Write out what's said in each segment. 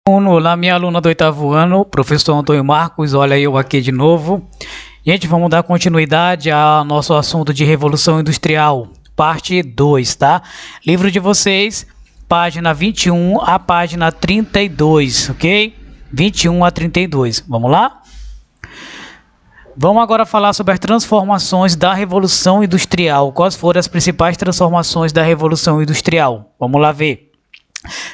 Olá, minha aluna do 8º ano, professor Antônio Marcos, olha eu aqui de novo. Gente, vamos dar continuidade ao nosso assunto de Revolução Industrial, parte 2, tá? Livro de vocês, página 21 a página 32, ok? 21 a 32, vamos lá? Vamos agora falar sobre as transformações da Revolução Industrial. Quais foram as principais transformações da Revolução Industrial? Vamos lá ver.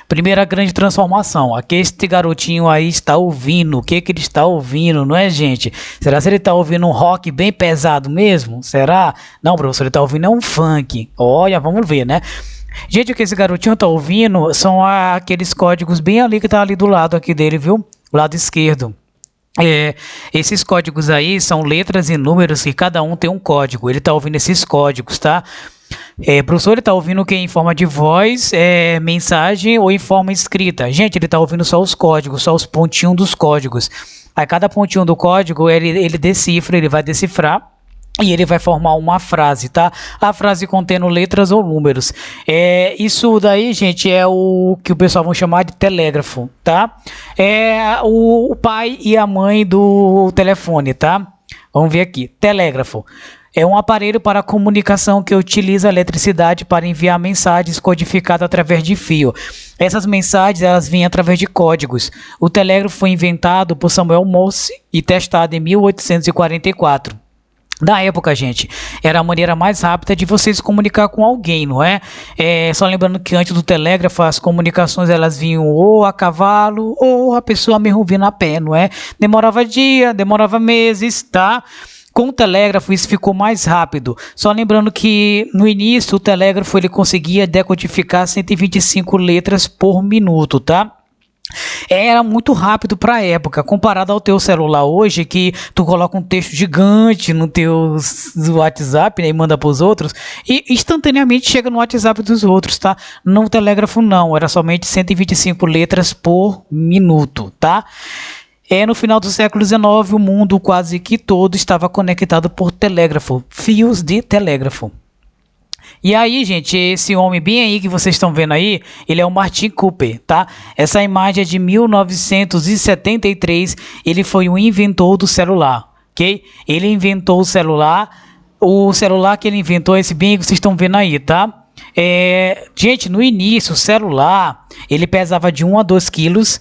Primeira grande transformação, aqui este garotinho aí está ouvindo, o que que ele está ouvindo, não é, gente? Será que ele está ouvindo um rock bem pesado mesmo? Será? Não, professor, ele está ouvindo um funk. Olha, vamos ver, né? Gente, o que esse garotinho está ouvindo são aqueles códigos bem ali que tá ali do lado aqui dele, viu? Lado esquerdo. Esses códigos aí são letras e números que cada um tem um código. Ele está ouvindo esses códigos, tá? Professor, ele está ouvindo o que? Em forma de voz, mensagem ou em forma escrita? Gente, ele está ouvindo só os códigos, só os pontinhos dos códigos. Aí cada pontinho do código ele decifra, ele vai decifrar. E ele vai formar uma frase, tá? A frase contendo letras ou números. Isso daí, gente, é o que o pessoal vai chamar de telégrafo, tá? É o pai e a mãe do telefone, tá? Vamos ver aqui. Telégrafo. É um aparelho para comunicação que utiliza a eletricidade para enviar mensagens codificadas através de fio. Essas mensagens elas vêm através de códigos. O telégrafo foi inventado por Samuel Morse e testado em 1844. Na época, gente, era a maneira mais rápida de você se comunicar com alguém, não é? Só lembrando que antes do telégrafo, as comunicações elas vinham ou a cavalo ou a pessoa mesmo vindo a pé, não é? Demorava dia, demorava meses, tá? Com o telégrafo isso ficou mais rápido. Só lembrando que no início o telégrafo ele conseguia decodificar 125 letras por minuto, tá? Era muito rápido para a época, comparado ao teu celular hoje, que tu coloca um texto gigante no teu WhatsApp, né, e manda para os outros, e instantaneamente chega no WhatsApp dos outros, tá? No telégrafo não, era somente 125 letras por minuto, tá? No final do século XIX, o mundo quase que todo estava conectado por telégrafo, fios de telégrafo. E aí, gente, esse homem bem aí que vocês estão vendo aí, ele é o Martin Cooper, tá? Essa imagem é de 1973, ele foi o inventor do celular, ok? Ele inventou o celular que ele inventou é esse bem aí que vocês estão vendo aí, tá? Gente, no início, o celular, ele pesava de 1 a 2 quilos.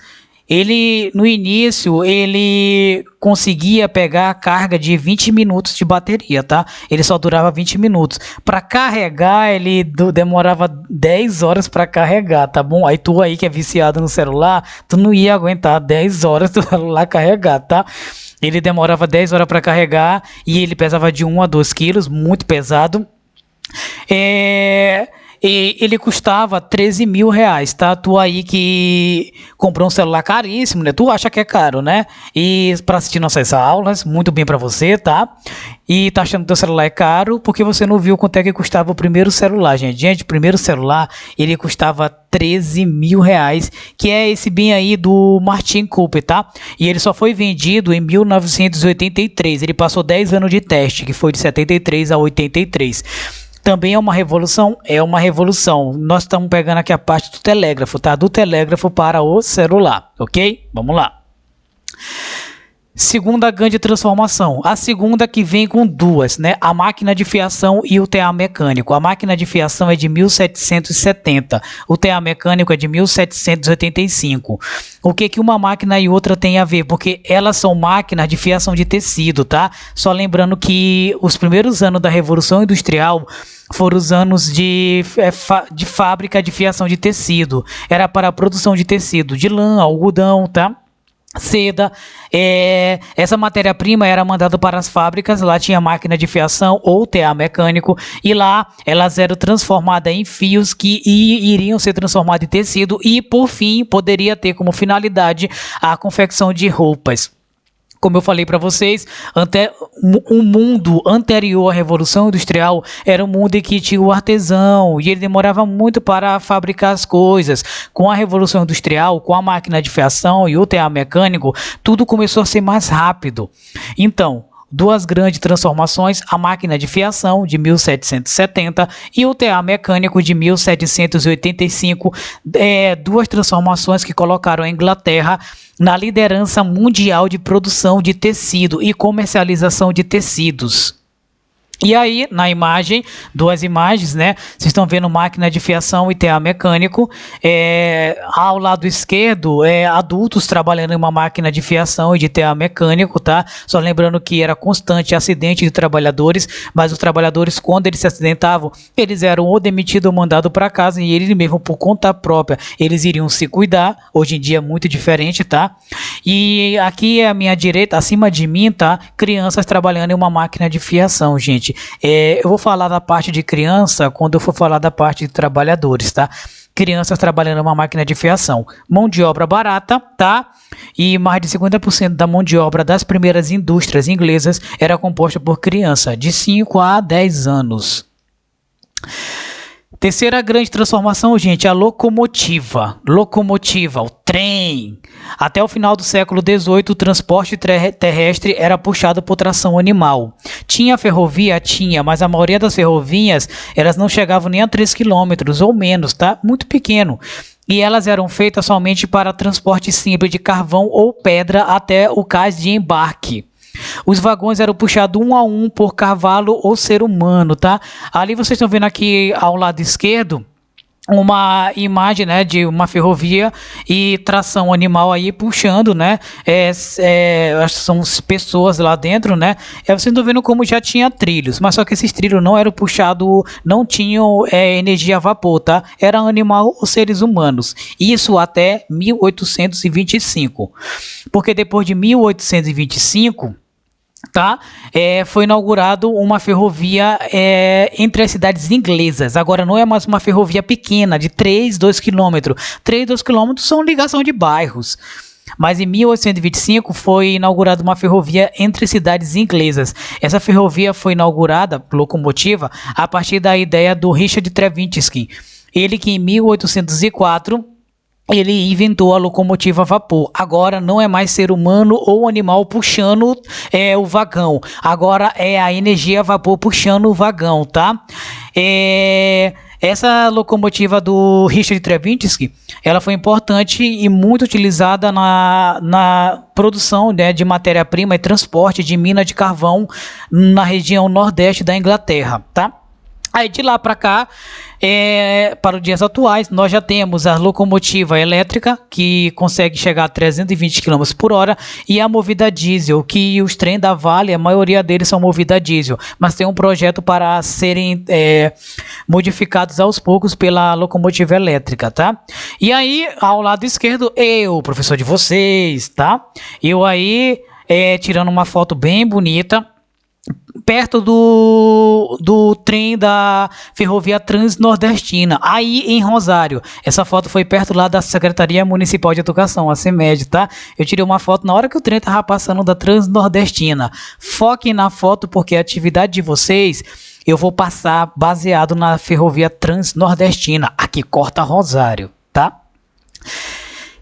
No início, ele conseguia pegar a carga de 20 minutos de bateria, tá? Ele só durava 20 minutos. Para carregar, ele demorava 10 horas para carregar, tá bom? Aí tu aí que é viciado no celular, tu não ia aguentar 10 horas do celular carregar, tá? Ele demorava 10 horas para carregar e ele pesava de 1 a 2 quilos, muito pesado. E ele custava 13 mil reais, tá? Tu aí que comprou um celular caríssimo, né? Tu acha que é caro, né? E para assistir nossas aulas, muito bem para você, tá? E tá achando que teu celular é caro porque você não viu quanto é que custava o primeiro celular, gente. Gente, o primeiro celular, ele custava 13 mil reais, que é esse bem aí do Martin Cooper, tá? E ele só foi vendido em 1983. Ele passou 10 anos de teste, que foi de 73 a 83. Também é uma revolução? É uma revolução. Nós estamos pegando aqui a parte do telégrafo, tá? Do telégrafo para o celular, ok? Vamos lá. Segunda grande transformação. A segunda que vem com duas, né? A máquina de fiação e o TA mecânico. A máquina de fiação é de 1770. O TA mecânico é de 1785. O que que uma máquina e outra tem a ver? Porque elas são máquinas de fiação de tecido, tá? Só lembrando que os primeiros anos da Revolução Industrial foram os anos de fábrica de fiação de tecido. Era para a produção de tecido, de lã, algodão, tá? Seda. Essa matéria-prima era mandada para as fábricas, lá tinha máquina de fiação ou TA mecânico, e lá elas eram transformadas em fios que iriam ser transformados em tecido e, por fim, poderia ter como finalidade a confecção de roupas. Como eu falei para vocês, um mundo anterior à Revolução Industrial era um mundo em que tinha o artesão e ele demorava muito para fabricar as coisas. Com a Revolução Industrial, com a máquina de fiação e o TA mecânico, tudo começou a ser mais rápido. Então, duas grandes transformações, a máquina de fiação de 1770 e o TA mecânico de 1785, duas transformações que colocaram a Inglaterra na liderança mundial de produção de tecido e comercialização de tecidos. E aí, na imagem, duas imagens, né? Vocês estão vendo máquina de fiação e TA mecânico. Ao lado esquerdo, adultos trabalhando em uma máquina de fiação e de TA mecânico, tá? Só lembrando que era constante acidente de trabalhadores, mas os trabalhadores, quando eles se acidentavam, eles eram ou demitidos ou mandados para casa e eles mesmo, por conta própria, eles iriam se cuidar. Hoje em dia é muito diferente, tá? E aqui à minha direita, acima de mim, tá? Crianças trabalhando em uma máquina de fiação, gente. Eu vou falar da parte de criança quando eu for falar da parte de trabalhadores, tá? Crianças trabalhando numa máquina de fiação. Mão de obra barata, tá? E mais de 50% da mão de obra das primeiras indústrias inglesas era composta por criança de 5 a 10 anos. Terceira grande transformação, gente, a locomotiva. Locomotiva, o trem. Até o final do século XVIII, o transporte terrestre era puxado por tração animal. Tinha ferrovia? Tinha, mas a maioria das ferrovias, elas não chegavam nem a 3 quilômetros ou menos, tá? Muito pequeno. E elas eram feitas somente para transporte simples de carvão ou pedra até o cais de embarque. Os vagões eram puxados um a um por cavalo ou ser humano, tá? Ali vocês estão vendo aqui ao lado esquerdo uma imagem, né, de uma ferrovia e tração animal aí puxando, né? Acho que são pessoas lá dentro, né? Vocês estão vendo como já tinha trilhos, mas só que esses trilhos não eram puxados, não tinham energia a vapor, tá? Era animal ou seres humanos. Isso até 1825, porque depois de 1825 tá? Foi inaugurado uma ferrovia entre as cidades inglesas. Agora não é mais uma ferrovia pequena de 2 quilômetros. 2 quilômetros são ligação de bairros. Mas em 1825 foi inaugurada uma ferrovia entre cidades inglesas. Essa ferrovia foi inaugurada, locomotiva, a partir da ideia do Richard Trevithick. Ele que em 1804 ele inventou a locomotiva a vapor. Agora não é mais ser humano ou animal puxando o vagão. Agora é a energia a vapor puxando o vagão, tá? Essa locomotiva do Richard Trevithick, ela foi importante e muito utilizada na produção, né, de matéria-prima e transporte de mina de carvão na região nordeste da Inglaterra, tá? Aí de lá para cá, para os dias atuais, nós já temos a locomotiva elétrica, que consegue chegar a 320 km por hora, e a movida a diesel, que os trens da Vale, a maioria deles são movidos a diesel, mas tem um projeto para serem modificados aos poucos pela locomotiva elétrica, tá? E aí, ao lado esquerdo, eu, professor de vocês, tá? Eu aí, tirando uma foto bem bonita, perto do trem da Ferrovia Transnordestina, aí em Rosário. Essa foto foi perto lá da Secretaria Municipal de Educação, a CEMED, tá? Eu tirei uma foto na hora que o trem estava passando da Transnordestina. Foquem na foto, porque a atividade de vocês eu vou passar baseado na Ferrovia Transnordestina, aqui corta Rosário, tá?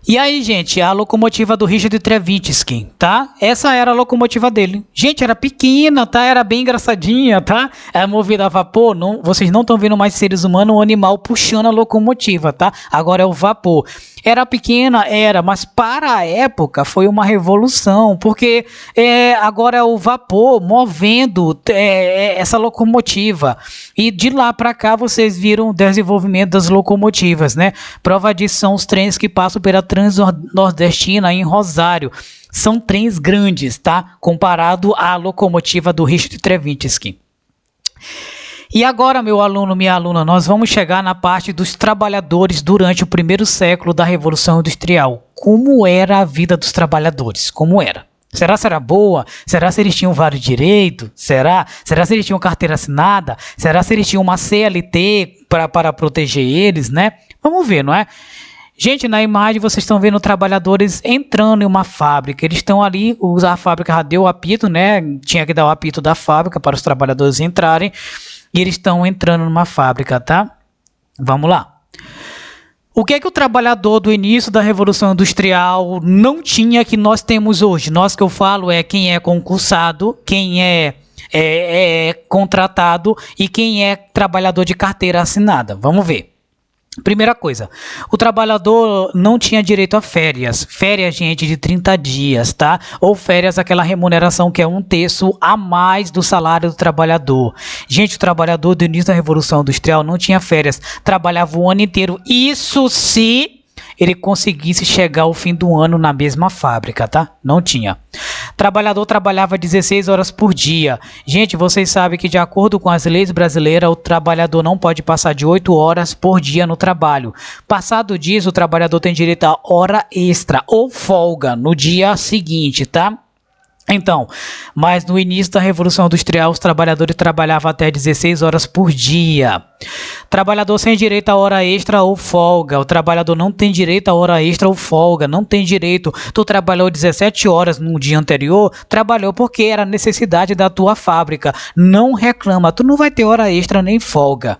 E aí, gente, a locomotiva do Richard Trevithick, tá? Essa era a locomotiva dele. Gente, era pequena, tá? Era bem engraçadinha, tá? É movida a vapor. Não, vocês não estão vendo mais seres humanos ou animal puxando a locomotiva, tá? Agora é o vapor. Era pequena, era, mas para a época foi uma revolução, porque agora é o vapor movendo essa locomotiva. E de lá para cá vocês viram o desenvolvimento das locomotivas, né? Prova disso são os trens que passam pela Transnordestina em Rosário. São trens grandes, tá? Comparado à locomotiva do Richard Trevithick. E agora, meu aluno, minha aluna, nós vamos chegar na parte dos trabalhadores durante o primeiro século da Revolução Industrial. Como era a vida dos trabalhadores? Como era? Será que era boa? Será se eles tinham vários direitos? Será se eles tinham carteira assinada? Será se eles tinham uma CLT para proteger eles, né? Vamos ver, não é? Gente, na imagem vocês estão vendo trabalhadores entrando em uma fábrica. Eles estão ali, a fábrica já deu o apito, né? Tinha que dar o apito da fábrica para os trabalhadores entrarem. E eles estão entrando numa fábrica, tá? Vamos lá. O que é que o trabalhador do início da Revolução Industrial não tinha que nós temos hoje? Nós que eu falo é quem é concursado, quem é contratado e quem é trabalhador de carteira assinada. Vamos ver. Primeira coisa, o trabalhador não tinha direito a férias. Férias, gente, de 30 dias, tá? Ou férias, aquela remuneração que é 1/3 a mais do salário do trabalhador. Gente, o trabalhador do início da Revolução Industrial não tinha férias. Trabalhava o ano inteiro. Isso se ele conseguisse chegar ao fim do ano na mesma fábrica, tá? Não tinha. Trabalhador trabalhava 16 horas por dia. Gente, vocês sabem que de acordo com as leis brasileiras, o trabalhador não pode passar de 8 horas por dia no trabalho. Passado disso, o trabalhador tem direito a hora extra ou folga no dia seguinte, tá? Então, mas no início da Revolução Industrial, os trabalhadores trabalhavam até 16 horas por dia. Trabalhador sem direito a hora extra ou folga. O trabalhador não tem direito a hora extra ou folga. Não tem direito. Tu trabalhou 17 horas no dia anterior, trabalhou porque era necessidade da tua fábrica. Não reclama. Tu não vai ter hora extra nem folga.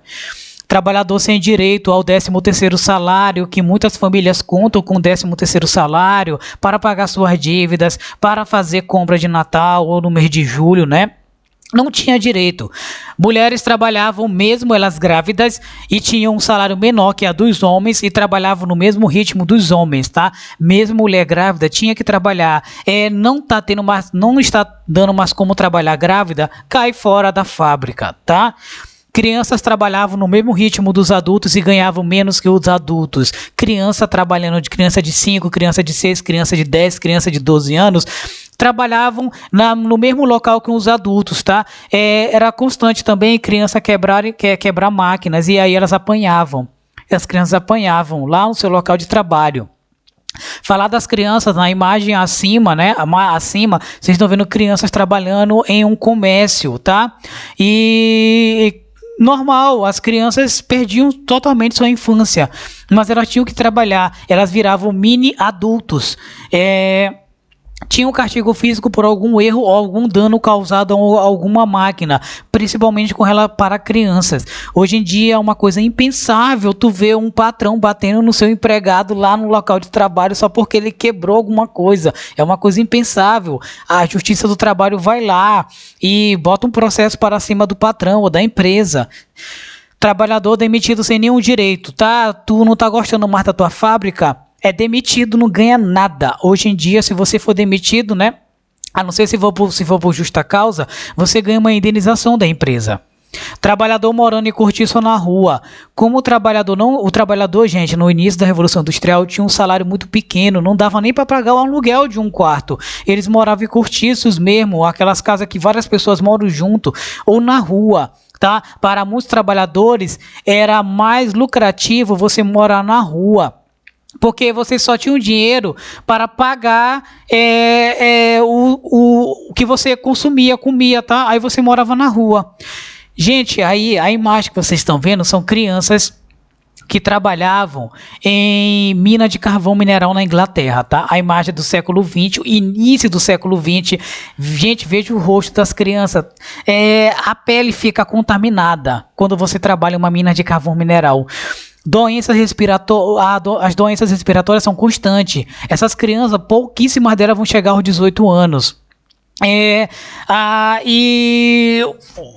Trabalhador sem direito ao 13º salário, que muitas famílias contam com o 13º salário para pagar suas dívidas, para fazer compra de Natal ou no mês de julho, né? Não tinha direito. Mulheres trabalhavam mesmo elas grávidas e tinham um salário menor que a dos homens e trabalhavam no mesmo ritmo dos homens, tá? Mesmo mulher grávida tinha que trabalhar. Não está dando mais como trabalhar grávida, cai fora da fábrica, tá? Crianças trabalhavam no mesmo ritmo dos adultos e ganhavam menos que os adultos. Criança trabalhando, de criança de 5, criança de 6, criança de 10, criança de 12 anos, trabalhavam no mesmo local que os adultos, tá? Era constante também criança quebrar máquinas e aí elas apanhavam. As crianças apanhavam lá no seu local de trabalho. Falar das crianças na imagem acima, né? Acima, vocês estão vendo crianças trabalhando em um comércio, tá? E normal, as crianças perdiam totalmente sua infância, mas elas tinham que trabalhar, elas viravam mini adultos. Tinha um castigo físico por algum erro ou algum dano causado a alguma máquina, principalmente para crianças. Hoje em dia é uma coisa impensável tu ver um patrão batendo no seu empregado lá no local de trabalho só porque ele quebrou alguma coisa. É uma coisa impensável. A Justiça do Trabalho vai lá e bota um processo para cima do patrão ou da empresa. Trabalhador demitido sem nenhum direito, tá? Tu não tá gostando mais da tua fábrica? É demitido, não ganha nada. Hoje em dia, se você for demitido, né? A não ser se for por justa causa, você ganha uma indenização da empresa. Trabalhador morando em cortiço na rua. Como o trabalhador, gente, no início da Revolução Industrial tinha um salário muito pequeno, não dava nem para pagar o aluguel de um quarto. Eles moravam em cortiços mesmo, aquelas casas que várias pessoas moram junto, ou na rua. Tá? Para muitos trabalhadores, era mais lucrativo você morar na rua. Porque você só tinha o dinheiro para pagar o que você comia, tá? Aí você morava na rua. Gente, aí a imagem que vocês estão vendo são crianças que trabalhavam em mina de carvão mineral na Inglaterra, tá? A imagem do século XX, início do século XX. Gente, veja o rosto das crianças. A pele fica contaminada quando você trabalha em uma mina de carvão mineral. As doenças respiratórias são constantes. Essas crianças, pouquíssimas delas vão chegar aos 18 anos. E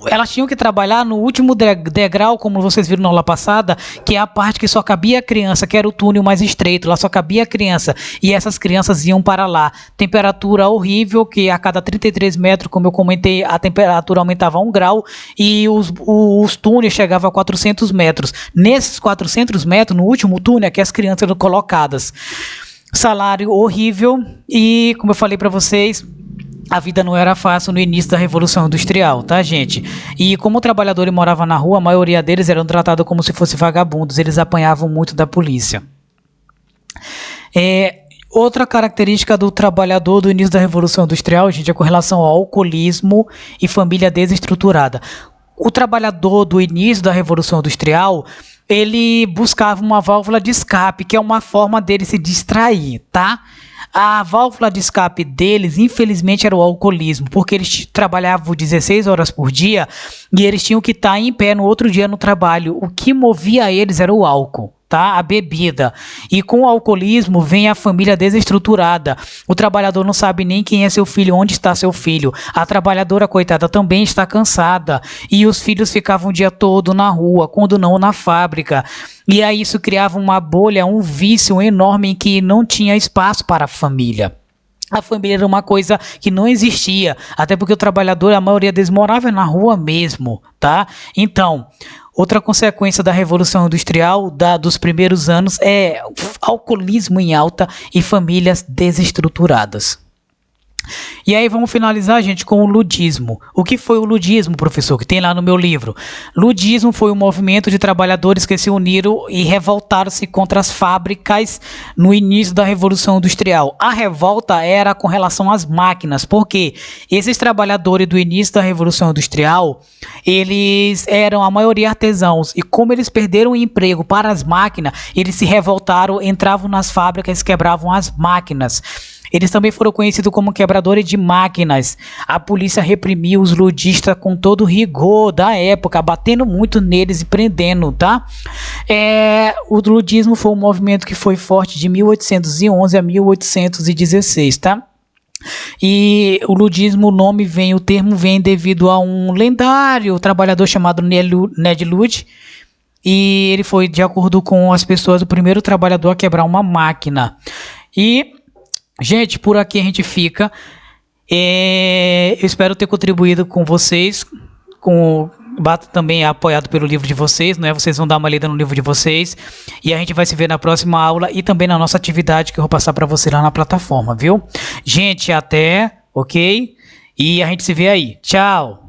elas tinham que trabalhar no último degrau, como vocês viram na aula passada, que é a parte que só cabia a criança, que era o túnel mais estreito, lá só cabia a criança, e essas crianças iam para lá. Temperatura horrível, que a cada 33 metros, como eu comentei, a temperatura aumentava 1 grau, e os túneis chegavam a 400 metros. Nesses 400 metros, no último túnel, é que as crianças eram colocadas. Salário horrível, e como eu falei para vocês, a vida não era fácil no início da Revolução Industrial, tá, gente? E como o trabalhador morava na rua, a maioria deles eram tratados como se fossem vagabundos. Eles apanhavam muito da polícia. Outra característica do trabalhador do início da Revolução Industrial, gente, é com relação ao alcoolismo e família desestruturada. O trabalhador do início da Revolução Industrial, ele buscava uma válvula de escape, que é uma forma dele se distrair, tá? A válvula de escape deles, infelizmente, era o alcoolismo, porque eles trabalhavam 16 horas por dia e eles tinham que estar em pé no outro dia no trabalho. O que movia eles era o álcool, tá? A bebida. E com o alcoolismo vem a família desestruturada. O trabalhador não sabe nem quem é seu filho, onde está seu filho. A trabalhadora, coitada, também está cansada. E os filhos ficavam o dia todo na rua, quando não na fábrica. E aí isso criava uma bolha, um vício enorme em que não tinha espaço para a família. A família era uma coisa que não existia, até porque o trabalhador, a maioria deles morava na rua mesmo, tá? Então, outra consequência da Revolução Industrial dos primeiros anos é alcoolismo em alta e famílias desestruturadas. E aí vamos finalizar, gente, com o ludismo. O que foi o ludismo, professor, que tem lá no meu livro? Ludismo foi um movimento de trabalhadores que se uniram e revoltaram-se contra as fábricas no início da Revolução Industrial. A revolta era com relação às máquinas, porque esses trabalhadores do início da Revolução Industrial, eles eram a maioria artesãos, e como eles perderam o emprego para as máquinas, eles se revoltaram, entravam nas fábricas e quebravam as máquinas. Eles também foram conhecidos como quebradores de máquinas. A polícia reprimiu os ludistas com todo o rigor da época, batendo muito neles e prendendo, tá? O ludismo foi um movimento que foi forte de 1811 a 1816, tá? E o ludismo, o termo vem devido a um lendário trabalhador chamado Ned Ludd. E ele foi, de acordo com as pessoas, o primeiro trabalhador a quebrar uma máquina. E gente, por aqui a gente fica. Eu espero ter contribuído com vocês. Também apoiado pelo livro de vocês, né? Vocês vão dar uma lida no livro de vocês. E a gente vai se ver na próxima aula e também na nossa atividade que eu vou passar para você lá na plataforma, viu? Gente, até, ok? E a gente se vê aí. Tchau!